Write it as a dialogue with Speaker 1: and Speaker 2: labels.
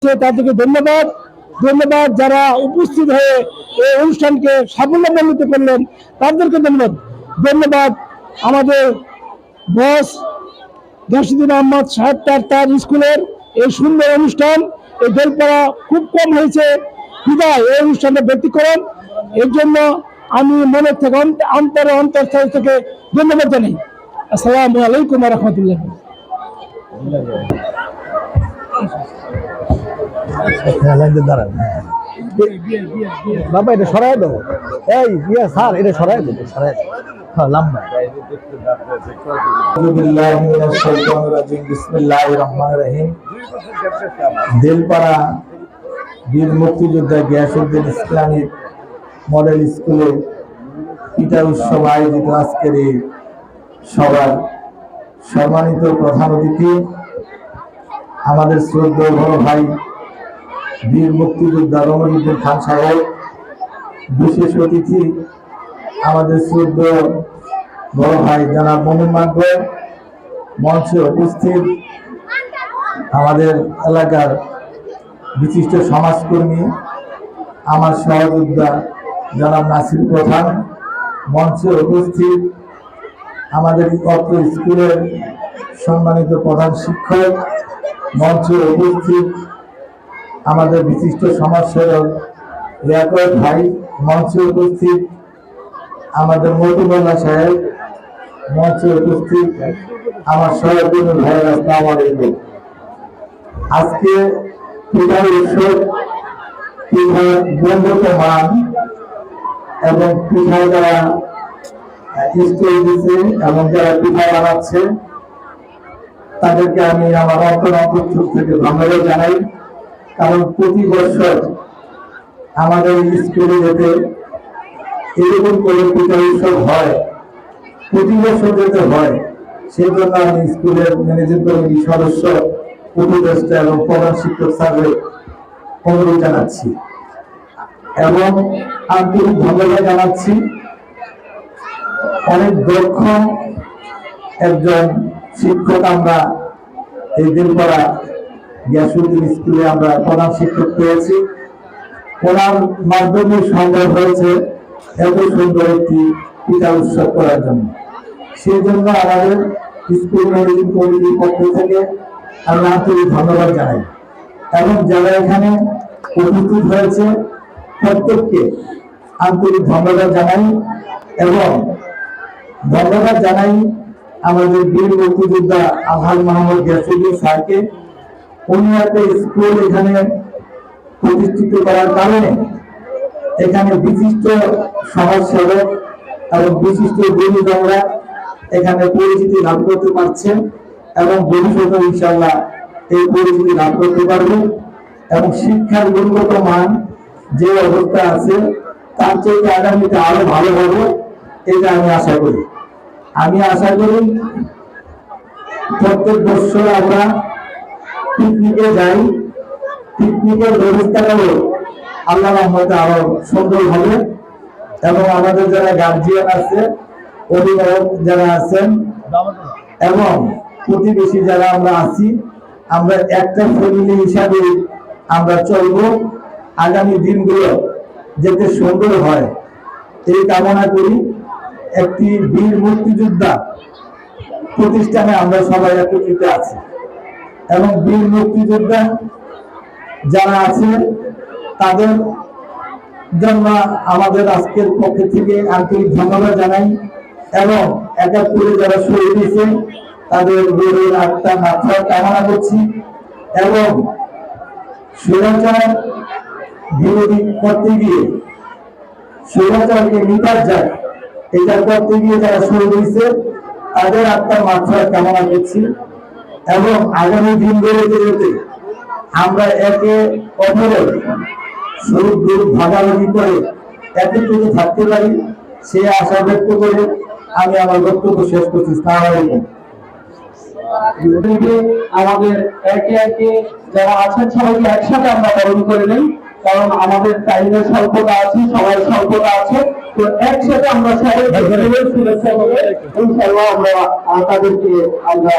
Speaker 1: তাদেরকে ধন্যবাদ। যারা উপস্থিত হয়ে এই অনুষ্ঠানকে সাফল্যমণ্ডিত করলেন তাদেরকে ধন্যবাদ। আমাদের বস জসিদুর আহমদ সাহেব তার স্কুলের এই সুন্দর অনুষ্ঠান, এই দোলপাড়া খুব কম হয়েছে বিদায় এই অনুষ্ঠানটা ব্যতিক্রম। এর জন্য আমি মনের থেকে অন্তরস্থল থেকে ধন্যবাদ জানাই। আসসালামু আলাইকুম ওয়া রাহমাতুল্লাহ।
Speaker 2: বাবা এটা সরাই দেবো, এই স্যার এটা সরাই দেবো, সরাই লম্বা। দিলপাড়া বীর মুক্তিযোদ্ধা গিয়াসউদ্দিন ইসলামিক মডেল স্কুলে পিতা উৎসব আয়োজিত আজকের এই সভার সম্মানিত প্রধান অতিথি আমাদের শ্রদ্ধেয় বড় ভাই বীর মুক্তিযোদ্ধা রমণীউদ্দিন খান সাহেব, বিশেষ অতিথি আমাদের শ্রদ্ধেয় বড় ভাই জনাব মমিন মাকবর, মঞ্চে উপস্থিত আমাদের এলাকার বিশিষ্ট সমাজকর্মী আমার সহযোদ্ধা জনাব নাসির প্রধান, মঞ্চে উপস্থিত আমাদের অত্র স্কুলের সম্মানিত প্রধান শিক্ষক, মঞ্চে উপস্থিত আমাদের বিশিষ্ট সমাজসেবক লিয়াকত ভাই, মঞ্চে উপস্থিত আমাদের মতিউল্লাহ সাহেব, মঞ্চে উপস্থিত আমার সহকর্মী ভাইয়েরা, আসসালামু আলাইকুম। আজকে পিঠার উৎসব, পিঠার গুণগত মান এবং পিঠা যারা স্টল দিচ্ছে এবং যারা পিঠা বানাচ্ছে তাদেরকে আমি আমার অন্তর থেকে ধন্যবাদ জানাই। কারণ প্রতি বছর আমাদের স্কুলে যেতে এরকম করে পিঠা উৎসব হয়, প্রতি বছর যেতে হয়, সেই জন্য আমি স্কুলের ম্যানেজিং কমিটির সদস্য, উপদেষ্টা এবং প্রধান শিক্ষক স্যারকে অনুরোধ জানাচ্ছি এবং আন্তরিক ধন্যবাদ জানাচ্ছি। অনেক দক্ষ একজন শিক্ষক আমরা এই দিলপাড়া গিয়াসউদ্দিন স্কুলে আমরা প্রধান শিক্ষক পেয়েছি। ওনার মাধ্যমে সম্ভব হয়েছে এত সুন্দর একটি পিঠা উৎসব করার জন্য। সেই জন্য আমাদের স্কুল ম্যানেজিং কমিটির পক্ষ থেকে আমি আন্তরিক ধন্যবাদ জানাই এবং যারা এখানে উপস্থিত হয়েছে প্রত্যেককে আন্তরিক ধন্যবাদ জানাই এবং ধন্যবাদ জানাই আমাদের বীর মুক্তিযোদ্ধা আলহাজ মোহাম্মদ গিয়াসউদ্দিন স্যারকে। উনি একটা স্কুল এখানে প্রতিষ্ঠিত করার কারণে এখানে বিশিষ্ট সমাজসেবক এবং বিশিষ্ট গুণীজনরা এখানে পরিচিতি লাভ করতে পারছেন এবং ভবিষ্যতে ইনশাআল্লাহ এই পরিচিতি লাভ করতে পারবে এবং শিক্ষার গুণগত মান যে অবস্থা আছে তার চেয়ে আগামীতে আরো ভালো হবে, এটা আমি আশা করি। প্রত্যেক বছর আমরা পিকনিকে যাই, পিকনিকের ব্যবস্থাটাও আল্লাহর রহমতে আরো সুন্দর হবে এবং আমাদের যারা গার্জিয়ান আছে, অভিভাবক যারা আছেন এবং প্রতিবেশী যারা আমরা আছি, আমরা একটা ফ্যামিলি হিসাবে আমরা চলবো। আগামী দিনগুলো যাতে সুন্দর হয় এই কামনা করি। একটি বীর মুক্তিযোদ্ধা প্রতিষ্ঠানে আমরা সবাই একত্রিত আছি এবং বীর মুক্তিযোদ্ধা যারা আছে তাদের জন্য আমাদের আজকের পক্ষ থেকে আন্তরিক ধন্যবাদ জানাই এবং ৭১ যারা শহীদ হয়েছে তাদের রোগের আত্মা মাত্রা কামনা করছি এবং স্বৈরাচার বিরোধী করতে গিয়ে স্বৈরাচারকে নিপাত যায় এটা করতে গিয়ে যারা শহীদ হয়েছে তাদের আত্মার মাত্রা কামনা করছি এবং আগামী দিনগুলোতে আমরা একে অপরের শহীদ গ্রুপ ভাগাভাগি করে একত্রিত থাকতে পারি সে আশা ব্যক্ত করে আমি আমার বক্তব্য শেষ করছি।
Speaker 1: আমাদের একে একে যারা আছেন সবাইকে একসাথে আমরা বরণ করে নেই, কারণ আমাদের টাইমের স্বল্পতা আছে, সবাই স্বল্পতা আছে। তো একসাথে আমরা সবাই ইনশাআল্লাহ আমরা তাদেরকে আমরা